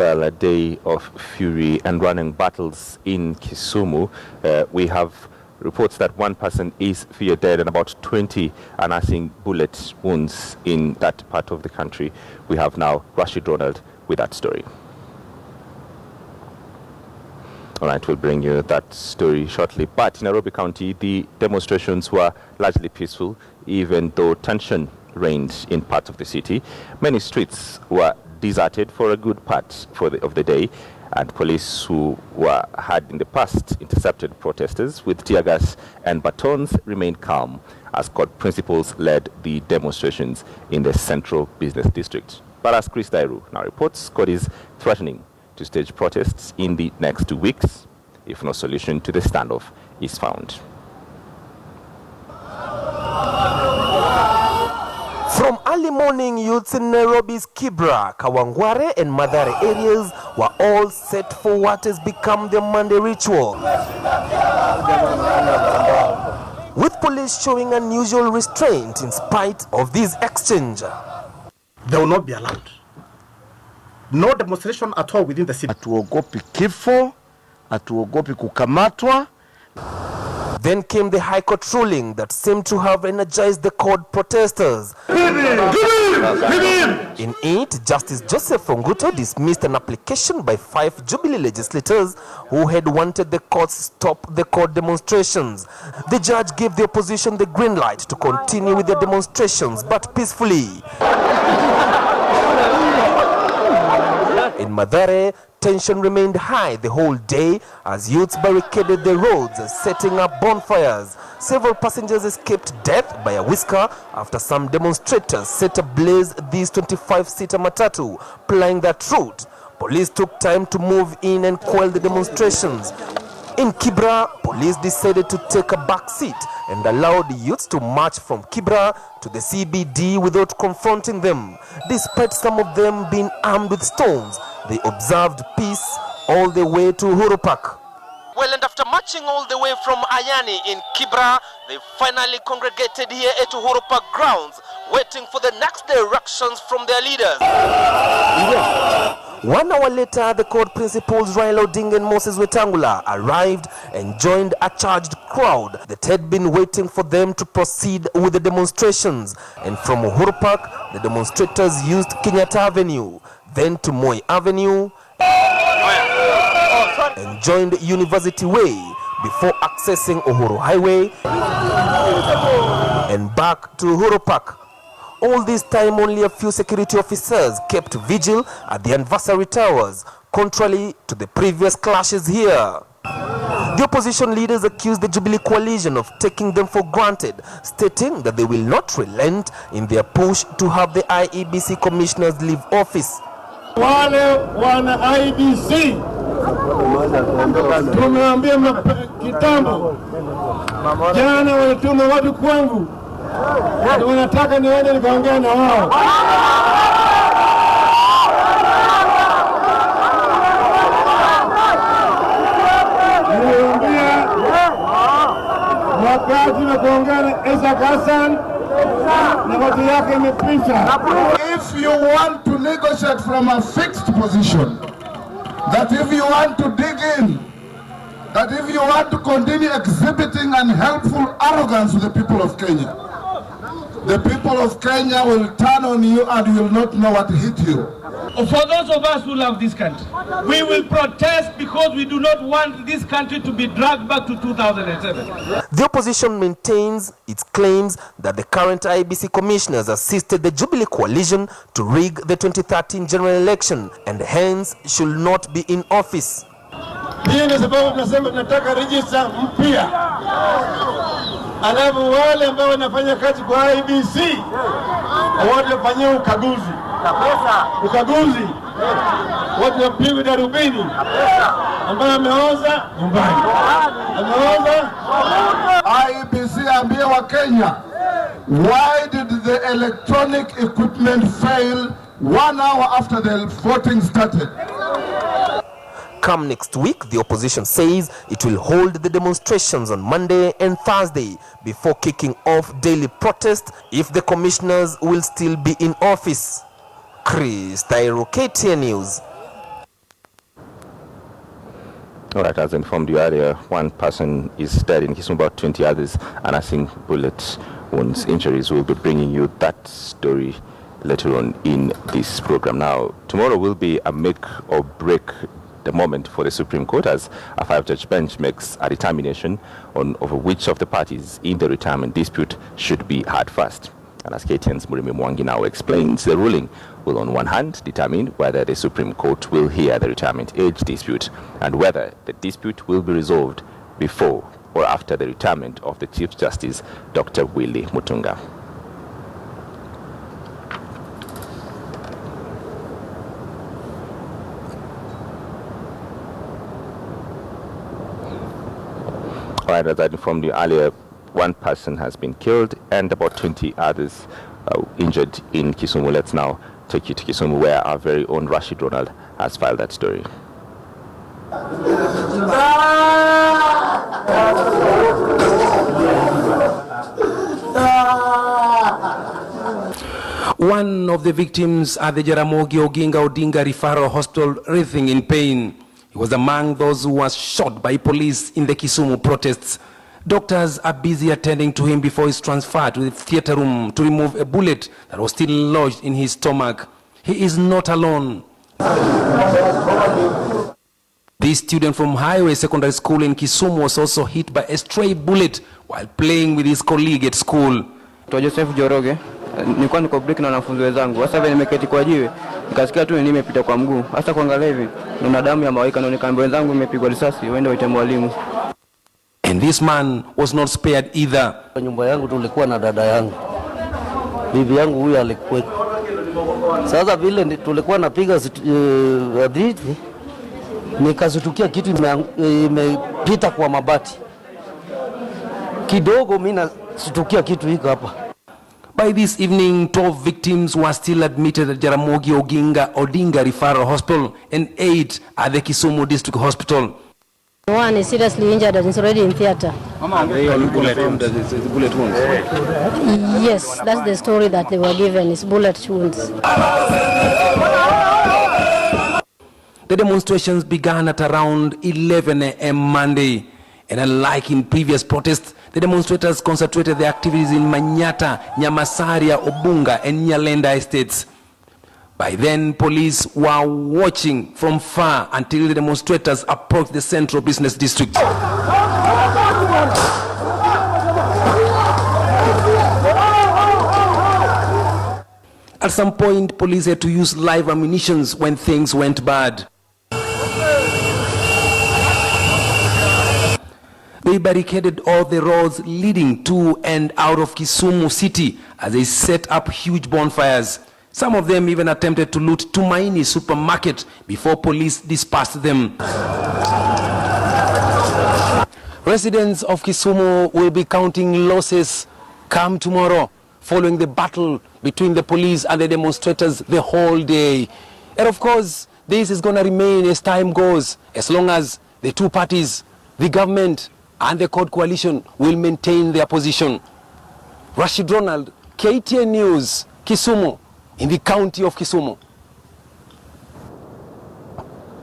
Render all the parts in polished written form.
Well, a day of fury and running battles in Kisumu. We have reports that one person is feared dead and about 20 are nursing bullet wounds in that part of the country. We have now Rashid Ronald with that story. All right, we'll bring you that story shortly. But in Nairobi County, the demonstrations were largely peaceful, even though tension reigned in parts of the city. Many streets were deserted for a good part of the day, and police who had in the past intercepted protesters with tear gas and batons remained calm as court principals led the demonstrations in the central business district. But as Chris Dairu now reports, court is threatening to stage protests in the next 2 weeks if no solution to the standoff is found. From early morning, youths in Nairobi's Kibra, Kawangware and Mathare areas were all set for what has become their Monday ritual, with police showing unusual restraint in spite of this exchange. They will not be allowed. No demonstration at all within the city. Hatuogopi kifo, hatuogopi kukamatwa. Then came the High Court ruling that seemed to have energized the court protesters. In it, Justice Joseph Fonguto dismissed an application by 5 Jubilee legislators who had wanted the courts stop the court demonstrations. The judge gave the opposition the green light to continue with their demonstrations, but peacefully. In Mathare, tension remained high the whole day as youths barricaded the roads, setting up bonfires. Several passengers escaped death by a whisker after some demonstrators set ablaze this 25-seater matatu plying that route. Police took time to move in and quell the demonstrations. In Kibra, police decided to take a back seat and allowed youths to march from Kibra to the CBD without confronting them. Despite some of them being armed with stones, they observed peace all the way to Uhuru Park. Well, and after marching all the way from Ayani in Kibra, they finally congregated here at Uhuru Park grounds, waiting for the next directions from their leaders. 1 hour later, the court principals Raila Odinga and Moses Wetangula arrived and joined a charged crowd that had been waiting for them to proceed with the demonstrations. And from Uhuru Park, the demonstrators used Kenyatta Avenue, then to Moi Avenue, and joined University Way before accessing Uhuru Highway and back to Uhuru Park. All this time, only a few security officers kept vigil at the anniversary towers, contrary to the previous clashes here. The opposition leaders accused the Jubilee coalition of taking them for granted, stating that they will not relent in their push to have the IEBC commissioners leave office. Wale wana IEBC tumeambia kitambo, jana walituma watu kwangu, wanataka niende nikaongea na wao. Niambia wakati na kuongea na Isaac Hassan na watu yake imepita. If you want to negotiate from a fixed position, that if you want to dig in, that if you want to continue exhibiting unhelpful arrogance to the people of Kenya, the people of Kenya will turn on you and you will not know what hit you. For those of us who love this country, we will protest because we do not want this country to be dragged back to 2007. The opposition maintains its claims that the current IEBC commissioners assisted the Jubilee coalition to rig the 2013 general election and hence should not be in office. Hii ni sababu tunasema tunataka register mpya. Alafu wale ambao wanafanya kazi kwa IEBC wote wafanyie ukaguzi. Ukaguzi. Wote wapigwe darubini. Ambao ameoza nyumbani. Ameoza. IEBC ambie wa Kenya, why did the electronic equipment fail 1 hour after the voting started? Come next week, the opposition says it will hold the demonstrations on Monday and Thursday before kicking off daily protest if the commissioners will still be in office. Chris Dairu, KTN News. All right, as informed you earlier, one person is dead in Kisumu, about 20 others are nursing bullet wounds injuries. We'll be bringing you that story later on in this program. Now, tomorrow will be a make or break the moment for the Supreme Court as a 5-judge bench makes a determination on over which of the parties in the retirement dispute should be heard first. And as KTN's Murimi Mwangi now explains, the ruling will on one hand determine whether the Supreme Court will hear the retirement age dispute and whether the dispute will be resolved before or after the retirement of the Chief Justice, Dr. Willie Mutunga. All right, as I informed you earlier, one person has been killed and about 20 others injured in Kisumu. Let's now take you to Kisumu, where our very own Rashid Ronald has filed that story. One of the victims at the Jaramogi Oginga Odinga Referral Hospital writhing in pain. He was among those who was shot by police in the Kisumu protests. Doctors are busy attending to him before he's transferred to the theater room to remove a bullet that was still lodged in his stomach. He is not alone. This student from Highway Secondary School in Kisumu was also hit by a stray bullet while playing with his colleague at school. Joseph Joroge, nilikuwa niko break na wanafunzi wenzangu. Sasa vile nimeketi kwa jiwe, nikasikia tu nimepita kwa mguu. Hasa kuangalia hivi, na damu ya mawaika na nikamwambia wenzangu imepigwa risasi, waende waite mwalimu. And this man was not spared either. Kwa nyumba yangu tulikuwa na dada yangu. Bibi yangu huyu alikuwa. Sasa vile tulikuwa napiga hadithi, nikazitukia kitu imepita kwa mabati. Kidogo mimi nasitukia kitu hiko hapa. By this evening, 12 victims were still admitted at Jaramogi Oginga Odinga Referral Hospital and 8 at the Kisumu District Hospital. One is seriously injured and is already in theater. Bullet wounds? Yes, that's the story that they were given, is bullet wounds. The demonstrations began at around 11 a.m. Monday. And unlike in previous protests, the demonstrators concentrated their activities in Manyata, Nyamasaria, Obunga, and Nyalenda estates. By then, police were watching from far until the demonstrators approached the central business district. At some point, police had to use live ammunition when things went bad. They barricaded all the roads leading to and out of Kisumu city as they set up huge bonfires. Some of them even attempted to loot Tumaini supermarket before police dispersed them. Residents of Kisumu will be counting losses come tomorrow following the battle between the police and the demonstrators the whole day. And of course, this is going to remain as time goes, as long as the two parties, the government and the court coalition, will maintain their position. Rashid Ronald, KTN News, Kisumu, in the county of Kisumu.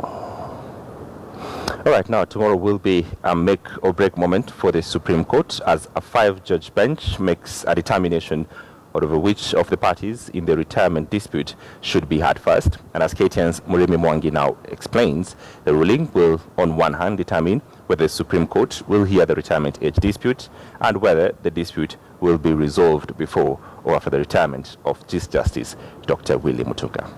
All right, now tomorrow will be a make or break moment for the Supreme Court as a 5-judge bench makes a determination over which of the parties in the retirement dispute should be heard first. And as KTN's Murimi Mwangi now explains, the ruling will on one hand determine whether the Supreme Court will hear the retirement age dispute and whether the dispute will be resolved before or after the retirement of Chief Justice Dr. Willie Mutunga.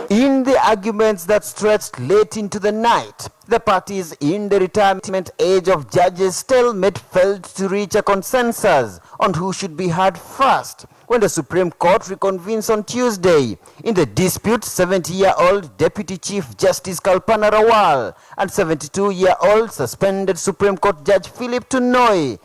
In the arguments that stretched late into the night, the parties in the retirement age of judges stalemate failed to reach a consensus on who should be heard first when the Supreme Court reconvenes on Tuesday. In the dispute, 70-year-old Deputy Chief Justice Kalpana Rawal and 72-year-old suspended Supreme Court Judge Philip Tunoi.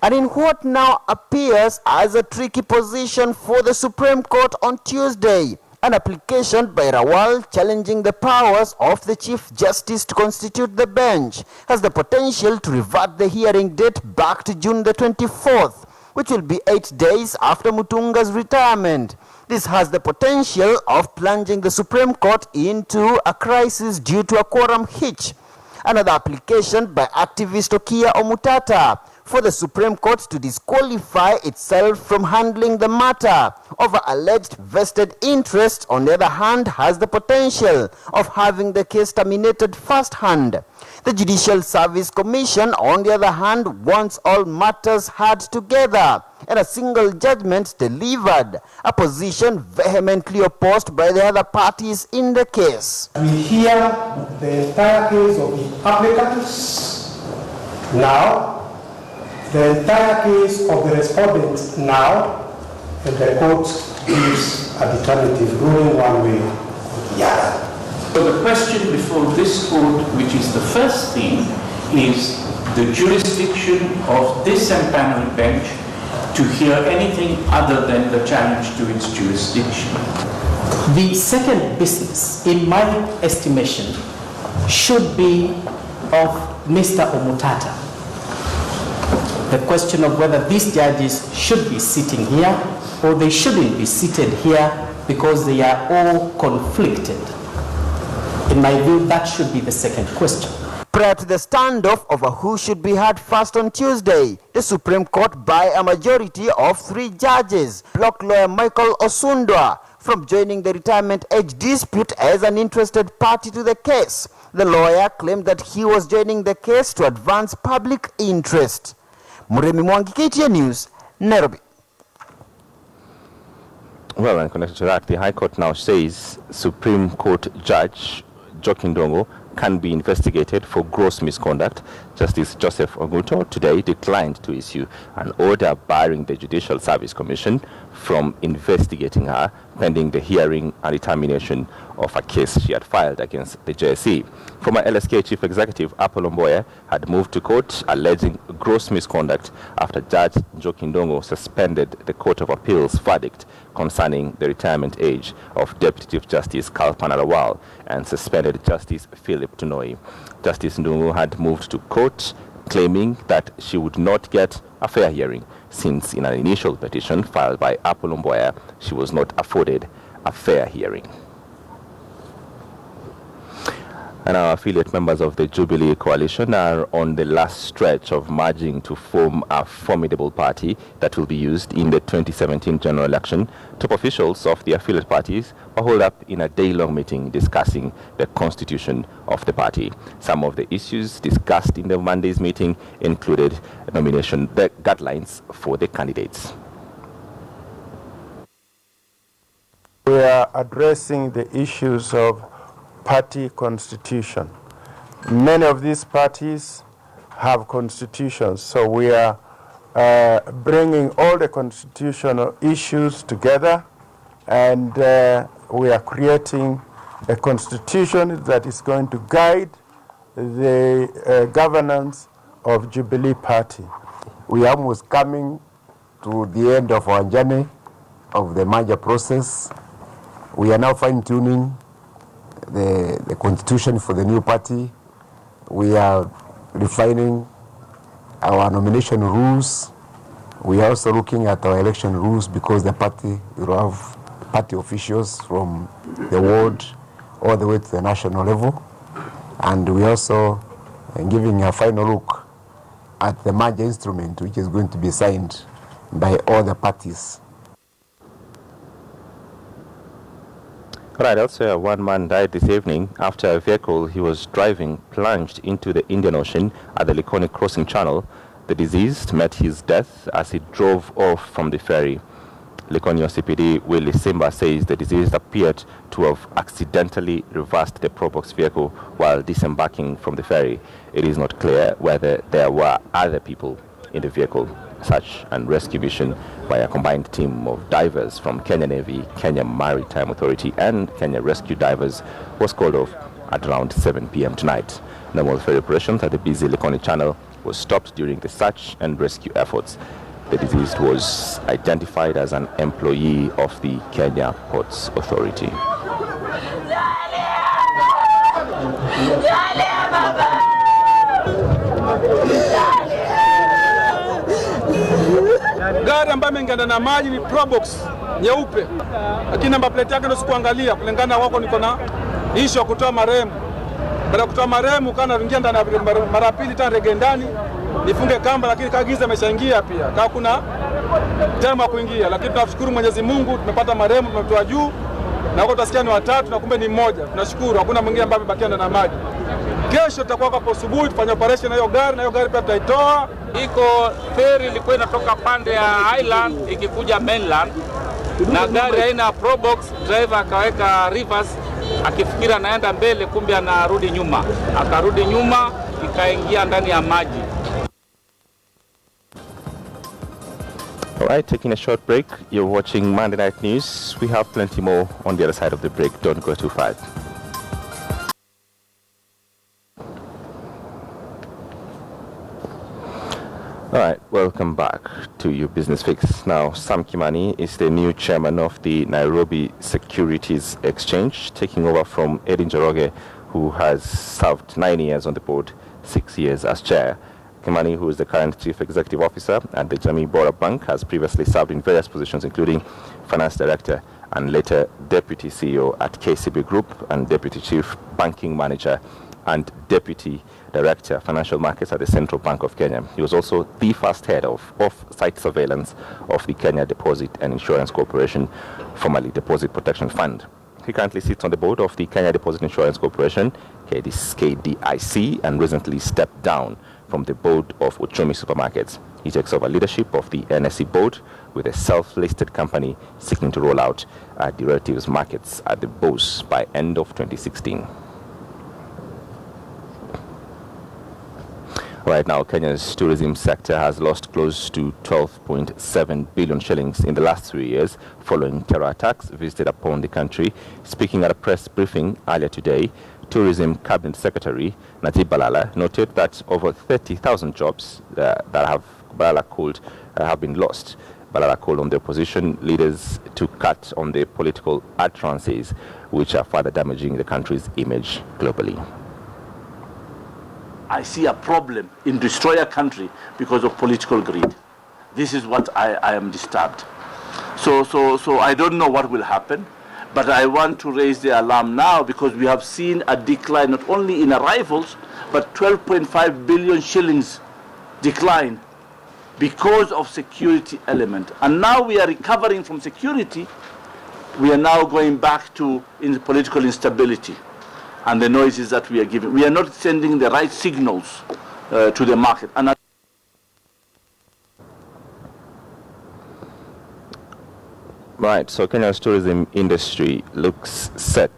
And in what now appears as a tricky position for the Supreme Court on Tuesday, an application by Rawal challenging the powers of the Chief Justice to constitute the bench has the potential to revert the hearing date back to June the 24th, which will be 8 days after Mutunga's retirement. This has the potential of plunging the Supreme Court into a crisis due to a quorum hitch. Another application by activist Okia Omutata for the Supreme Court to disqualify itself from handling the matter over alleged vested interest, on the other hand, has the potential of having the case terminated firsthand. The Judicial Service Commission, on the other hand, wants all matters heard together and a single judgment delivered, a position vehemently opposed by the other parties in the case. We hear the entire case of the applicants now, the entire case of the respondents now, and the court gives a determinative ruling one way or the other. So the question before this court, which is the first thing, is the jurisdiction of this empaneled bench to hear anything other than the challenge to its jurisdiction. The second business, in my estimation, should be of Mr. Omutata. The question of whether these judges should be sitting here or they shouldn't be seated here because they are all conflicted. In my view, that should be the second question. Prior to the standoff over who should be heard first on Tuesday, the Supreme Court, by a majority of 3 judges, blocked lawyer Michael Osundwa from joining the retirement age dispute as an interested party to the case. The lawyer claimed that he was joining the case to advance public interest. Muremi Mwangi, KTN News, Nairobi. Well, and connected to that, the High Court now says Supreme Court Judge Jokin Dongo can be investigated for gross misconduct. Justice Joseph Oguto today declined to issue an order barring the Judicial Service Commission from investigating her pending the hearing and determination of a case she had filed against the JSC. Former LSK Chief Executive Apollo Mboya had moved to court alleging gross misconduct after Judge Jokin Dongo suspended the Court of Appeal's verdict concerning the retirement age of Deputy Chief Justice Kalpana Lawal and suspended Justice Philip Tunoi. Justice Ndungu had moved to court claiming that she would not get a fair hearing, since in an initial petition filed by Apollo Mboya, she was not afforded a fair hearing. And our affiliate members of the Jubilee Coalition are on the last stretch of merging to form a formidable party that will be used in the 2017 general election. Top officials of the affiliate parties were holed up in a day-long meeting discussing the constitution of the party. Some of the issues discussed in the Monday's meeting included nomination guidelines for the candidates. We are addressing the issues of party constitution. Many of these parties have constitutions, so we are bringing all the constitutional issues together, and we are creating a constitution that is going to guide the governance of Jubilee Party. We are almost coming to the end of our journey of the merger process. We are now fine-tuning the constitution for the new party. We are refining our nomination rules. We are also looking at our election rules, because the party will have party officials from the ward all the way to the national level. And we are also giving a final look at the merger instrument, which is going to be signed by all the parties. Right, elsewhere, one man died this evening after a vehicle he was driving plunged into the Indian Ocean at the Likoni Crossing Channel. The deceased met his death as he drove off from the ferry. Likoni OCPD Willie Simba says the deceased appeared to have accidentally reversed the Probox vehicle while disembarking from the ferry. It is not clear whether there were other people in the vehicle. Search and rescue mission by a combined team of divers from Kenya Navy, Kenya Maritime Authority and Kenya Rescue Divers was called off at around 7 p.m. tonight. Normal ferry operations at the busy Likoni Channel was stopped during the search and rescue efforts. The deceased was identified as an employee of the Kenya Ports Authority. Gari ambayo imeingana na maji ni Probox nyeupe, lakini namba plate yake ndio sikuangalia kulingana wako niko na issue kutoa marehemu. Baada kutoa marehemu kana ingia ndani mara pili tena rege ndani nifunge kamba, lakini kagiza ameshaingia pia. Kama kuna time ya kuingia, lakini tunashukuru Mwenyezi Mungu tumepata marehemu, tumetoa juu na wako tutasikia ni watatu na kumbe ni mmoja. Tunashukuru, hakuna mwingine ambaye amebakia ndani ya maji. Kesho tutakuwa hapo asubuhi tufanye operation na hiyo gari pia tutaitoa. Iko ferry ilikuwa inatoka pande ya island ikikuja mainland, na gari haina probox, driver akaweka reverse akifikira anaenda mbele, kumbe anarudi nyuma, akarudi nyuma ikaingia ndani ya maji. All right, taking a short break. You're watching Monday Night News. We have plenty more on the other side of the break. Don't go too far. All right, welcome back to your Business Fix. Now, Sam Kimani is the new chairman of the Nairobi Securities Exchange, taking over from Edin Njoroge, who has served 9 years on the board, 6 years as chair. Kimani, who is the current chief executive officer at the Jamii Bora Bank, has previously served in various positions, including finance director and later deputy CEO at KCB Group and deputy chief banking manager and deputy director financial markets at the Central Bank of Kenya. He was also the first head of site surveillance of the Kenya Deposit and Insurance Corporation, formerly Deposit Protection Fund. He currently sits on the board of the Kenya Deposit Insurance Corporation, KDIC, and recently stepped down from the board of Uchumi Supermarkets. He takes over leadership of the NSE board with a self-listed company seeking to roll out derivatives markets at the BOS by end of 2016. Right now, Kenya's tourism sector has lost close to 12.7 billion shillings in the last 3 years following terror attacks visited upon the country. Speaking at a press briefing earlier today, Tourism Cabinet Secretary Najib Balala noted that over 30,000 jobs have been lost. Balala called on the opposition leaders to cut on the political utterances, which are further damaging the country's image globally. I see a problem in destroying a country because of political greed. This is what I am disturbed. So I don't know what will happen, but I want to raise the alarm now because we have seen a decline not only in arrivals, but 12.5 billion shillings decline because of security element. And now we are recovering from security. We are now going back to political instability and the noises that we are giving. We are not sending the right signals to the market. And right, so Kenya's tourism industry looks set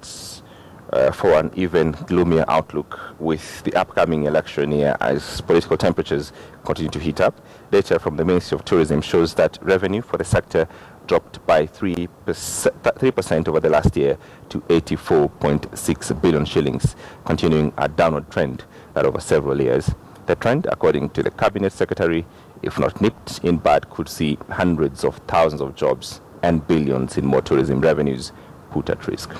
for an even gloomier outlook with the upcoming election year as political temperatures continue to heat up. Data from the Ministry of Tourism shows that revenue for the sector dropped by 3% over the last year to 84.6 billion shillings, continuing a downward trend that over several years. The trend, according to the Cabinet Secretary, if not nipped in bud, could see hundreds of thousands of jobs and billions in more tourism revenues put at risk.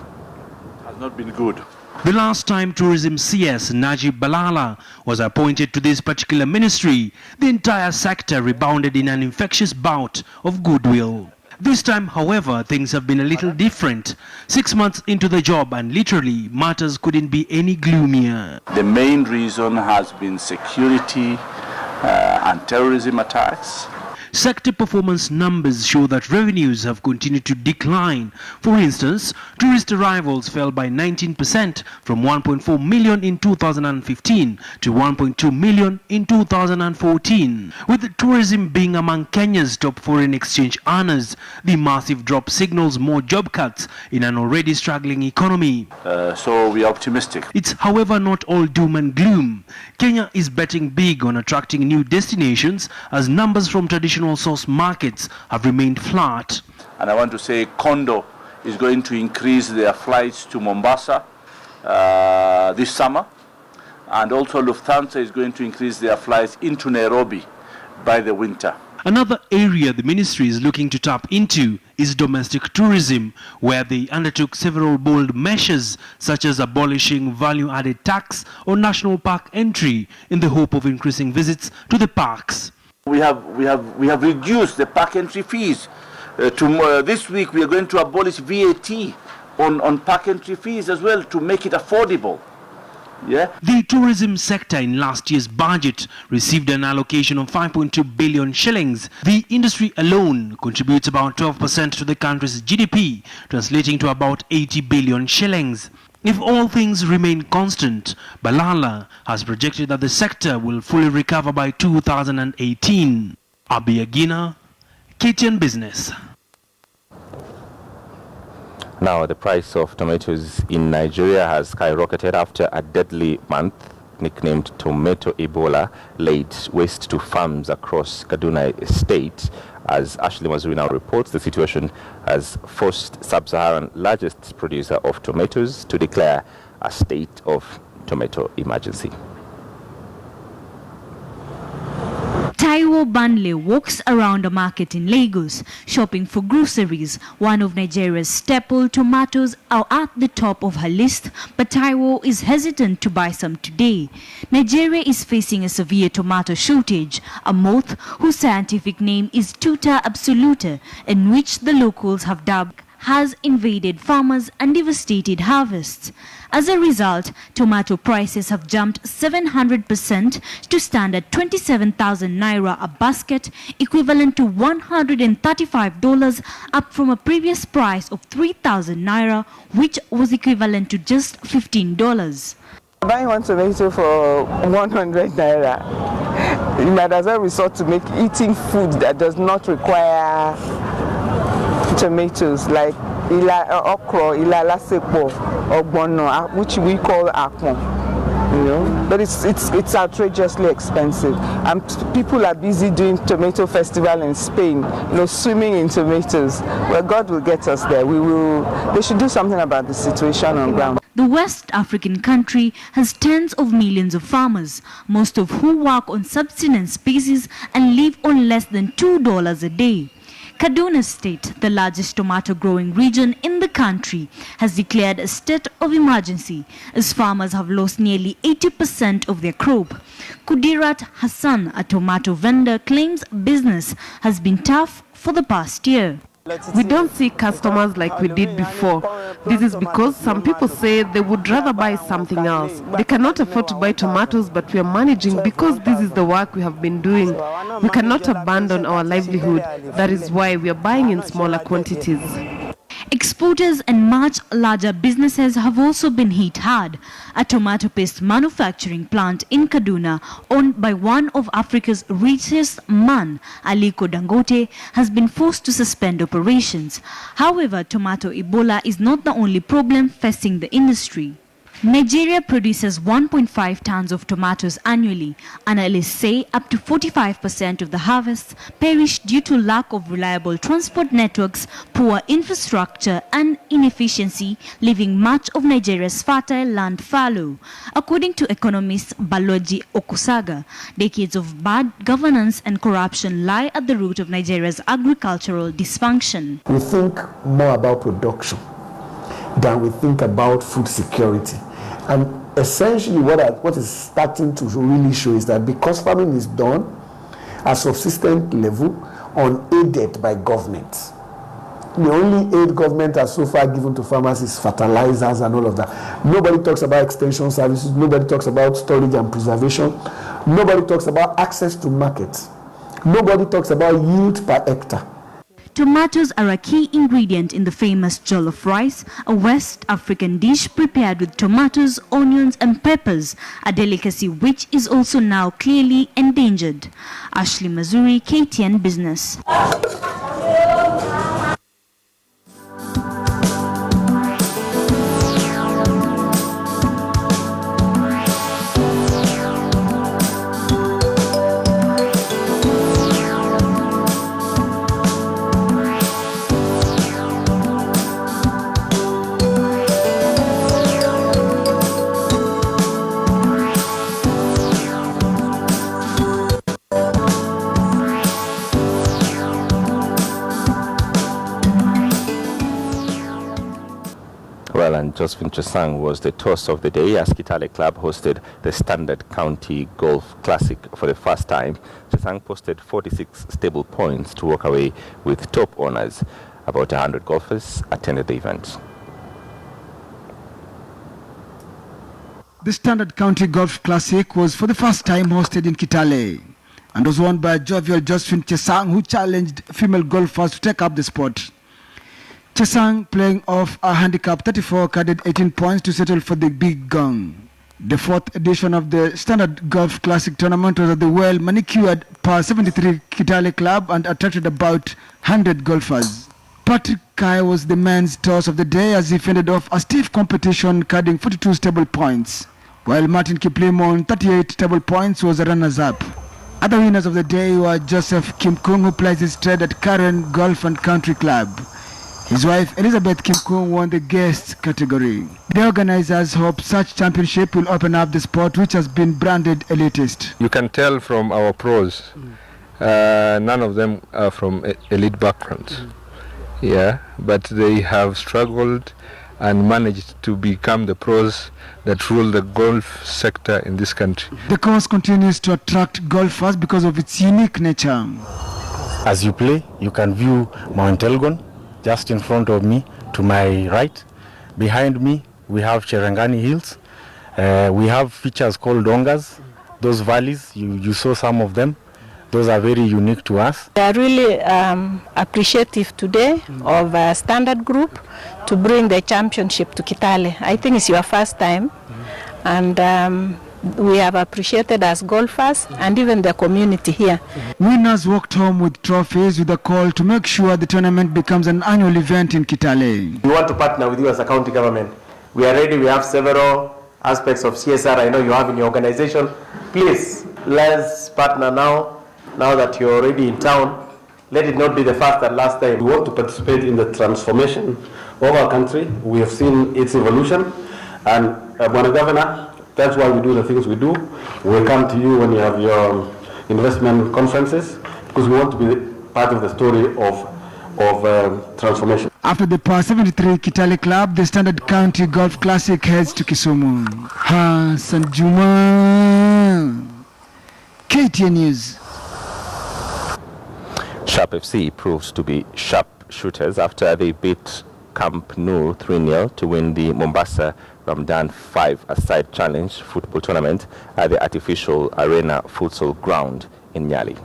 Has not been good. The last time Tourism CS Najib Balala was appointed to this particular ministry, the entire sector rebounded in an infectious bout of goodwill. This time, however, things have been a little different. 6 months into the job and literally matters couldn't be any gloomier. The main reason has been security and terrorism attacks. Sector performance numbers show that revenues have continued to decline. For instance, tourist arrivals fell by 19% from 1.4 million in 2015 to 1.2 million in 2014. With tourism being among Kenya's top foreign exchange earners, the massive drop signals more job cuts in an already struggling economy. So we are optimistic. It's however not all doom and gloom. Kenya is betting big on attracting new destinations as numbers from traditional source markets have remained flat. And I want to say Kondo is going to increase their flights to Mombasa this summer, and also Lufthansa is going to increase their flights into Nairobi by the winter. Another area the ministry is looking to tap into is domestic tourism, where they undertook several bold measures such as abolishing value-added tax on national park entry in the hope of increasing visits to the parks. We have reduced the park entry fees This week we are going to abolish VAT on park entry fees as well to make it affordable. Yeah. The tourism sector in last year's budget received an allocation of 5.2 billion shillings. The industry alone contributes about 12% to the country's GDP, translating to about 80 billion shillings. If all things remain constant, Balala has projected that the sector will fully recover by 2018. Abiyagina, KTN Business. Now, the price of tomatoes in Nigeria has skyrocketed after a deadly month, nicknamed Tomato Ebola, laid waste to farms across Kaduna State. As Ashley Mazuri now reports, the situation has forced Sub-Saharan largest producer of tomatoes to declare a state of tomato emergency. Taiwo Banle walks around a market in Lagos, shopping for groceries. One of Nigeria's staple tomatoes are at the top of her list, but Taiwo is hesitant to buy some today. Nigeria is facing a severe tomato shortage, a moth whose scientific name is Tuta absoluta, in which the locals have dubbed, has invaded farmers and devastated harvests. As a result, tomato prices have jumped 700% to stand at 27,000 naira a basket, equivalent to $135, up from a previous price of 3,000 naira, which was equivalent to just $15. Buying one tomato for 100 naira, you might as well resort to eating food that does not require tomatoes, like okra, ilasepo, ogbono, which we call akpon. You know, but it's outrageously expensive, and people are busy doing tomato festival in Spain, you know, swimming in tomatoes. Well, God will get us there. They should do something about the situation on ground. The West African country has tens of millions of farmers, most of who work on subsistence basis and live on less than $2 a day. Kaduna State, the largest tomato growing region in the country, has declared a state of emergency as farmers have lost nearly 80% of their crop. Kudirat Hassan, a tomato vendor, claims business has been tough for the past year. We don't see customers like we did before. This is because some people say they would rather buy something else. They cannot afford to buy tomatoes, but we are managing because this is the work we have been doing. We cannot abandon our livelihood. That is why we are buying in smaller quantities. Exporters and much larger businesses have also been hit hard. A tomato paste manufacturing plant in Kaduna, owned by one of Africa's richest man, Aliko Dangote, has been forced to suspend operations. However, tomato Ebola is not the only problem facing the industry. Nigeria produces 1.5 tons of tomatoes annually. Analysts say up to 45% of the harvests perish due to lack of reliable transport networks, poor infrastructure and inefficiency, leaving much of Nigeria's fertile land fallow. According to economist Baloji Okusaga, decades of bad governance and corruption lie at the root of Nigeria's agricultural dysfunction. We think more about production than we think about food security. And essentially what is starting to really show is that because farming is done at subsistence level, unaided by government. The only aid government has so far given to farmers is fertilizers and all of that. Nobody talks about extension services, nobody talks about storage and preservation, nobody talks about access to markets, nobody talks about yield per hectare. Tomatoes are a key ingredient in the famous jollof rice, a West African dish prepared with tomatoes, onions and peppers, a delicacy which is also now clearly endangered. Ashley Mazuri, KTN Business. Josephine Chesang was the toss of the day as Kitale Club hosted the Standard County Golf Classic for the first time. Chesang posted 46 stable points to walk away with top honors. About 100 golfers attended the event. The Standard County Golf Classic was for the first time hosted in Kitale and was won by jovial Josephine Chesang, who challenged female golfers to take up the sport. Chesang, playing off a handicap 34, carded 18 points to settle for the big gong. The fourth edition of the Standard Golf Classic tournament was at the well-manicured par 73 Kitale Club and attracted about 100 golfers. Patrick Kai was the men's toss of the day as he fended off a stiff competition, carding 42 stable points, while Martin Kiplimon, 38 stable points, was a runners-up. Other winners of the day were Joseph Kim Kung, who plays his trade at Karen Golf and Country Club. His wife, Elizabeth Kim Kung, won the guests category. The organizers hope such championship will open up the sport, which has been branded elitist. You can tell from our pros, none of them are from elite backgrounds. Yeah, but they have struggled and managed to become the pros that rule the golf sector in this country. The course continues to attract golfers because of its unique nature. As you play, you can view Mount Elgon just in front of me, to my right. Behind me, we have Cherangani Hills. We have features called dongas. Those valleys, you saw some of them. Those are very unique to us. We are really appreciative today of Standard Group to bring the championship to Kitale. I think it's your first time, and we have appreciated as golfers and even the community here. Winners walked home with trophies with a call to make sure the tournament becomes an annual event in Kitale. We want to partner with you as a county government. We are ready. We have several aspects of CSR I know you have in your organization. Please, let's partner now that you're already in town. Let it not be the first and last time. We want to participate in the transformation of our country. We have seen its evolution, and Bwana Governor, that's why we do the things we do. We come to you when you have your investment conferences, because we want to be part of the story of transformation. After the par 73 Kitale Club, the Standard County Golf Classic heads to Kisumu. Hassan Juma, KTN News. Sharp FC proved to be sharp shooters after they beat Camp Noor 3-0 to win the Mombasa Ramadan 5-a-side challenge football tournament at the artificial arena futsal ground in Nyali.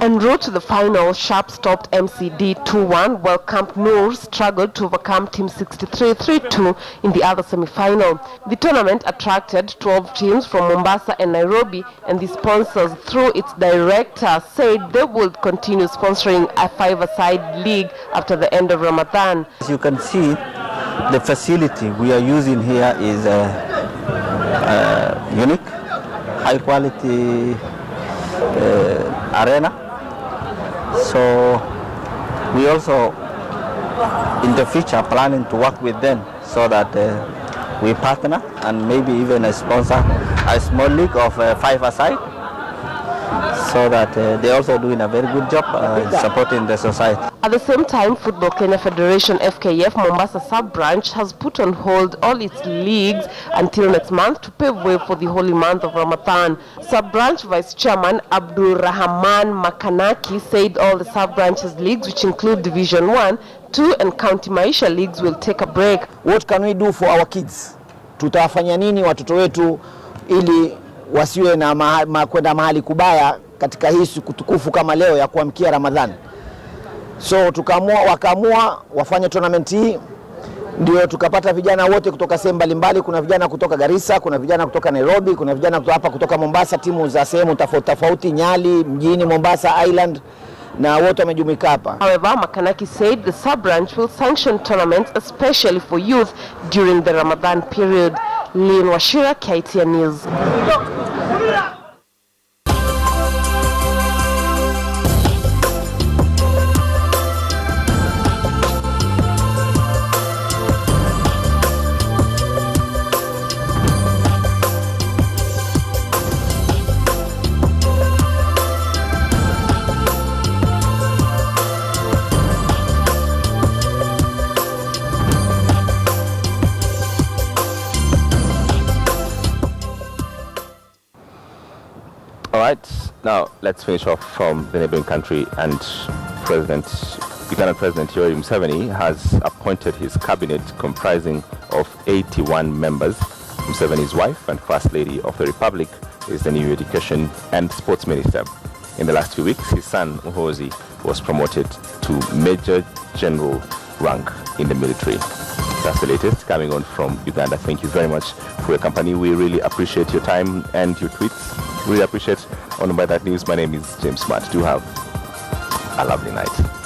En route to the final, Sharp stopped MCD 2-1, while Camp Noor struggled to overcome Team 63 3-2 in the other semi-final. The tournament attracted 12 teams from Mombasa and Nairobi, and the sponsors, through its director, said they would continue sponsoring a 5-a-side league after the end of Ramadan. As you can see, the facility we are using here is unique, high quality arena. So we also in the future planning to work with them so that we partner and maybe even sponsor a small league of 5-a-side, so that they're also doing a very good job supporting the society. At the same time, Football Kenya Federation FKF Mombasa sub-branch has put on hold all its leagues until next month to pave way for the holy month of Ramadan. Sub-branch Vice Chairman Abdul Rahman Makanaki said all the sub-branches leagues, which include Division 1, 2 and County Maisha leagues, will take a break. What can we do for our kids? Tutawafanya nini watoto wetu ili wasiwe na kwenda mahali kubaya katika hii siku tukufu kama leo ya kuamkia Ramadhani? So wakaamua wafanye tournament hii, ndio tukapata vijana wote kutoka sehemu mbalimbali. Kuna vijana kutoka Garissa, kuna vijana kutoka Nairobi, kuna vijana hapa kutoka Mombasa, timu za sehemu tofauti, Nyali, mjini Mombasa Island, na wote wamejumuika hapa. However, Makanaki said the sub-branch will sanction tournaments especially for youth during the Ramadan period. Lynn Washira, KTN News. right, now let's finish off from the neighboring country. And Ugandan President Yoweri Museveni has appointed his cabinet comprising of 81 members. Museveni's wife and First Lady of the Republic is the new Education and Sports Minister. In the last few weeks, his son Muhoozi was promoted to Major General rank in the military. That's the latest coming on from Uganda. Thank you very much for your company. We really appreciate your time and your tweets. Really appreciate on By That News. My name is James Smart. Do have a lovely night.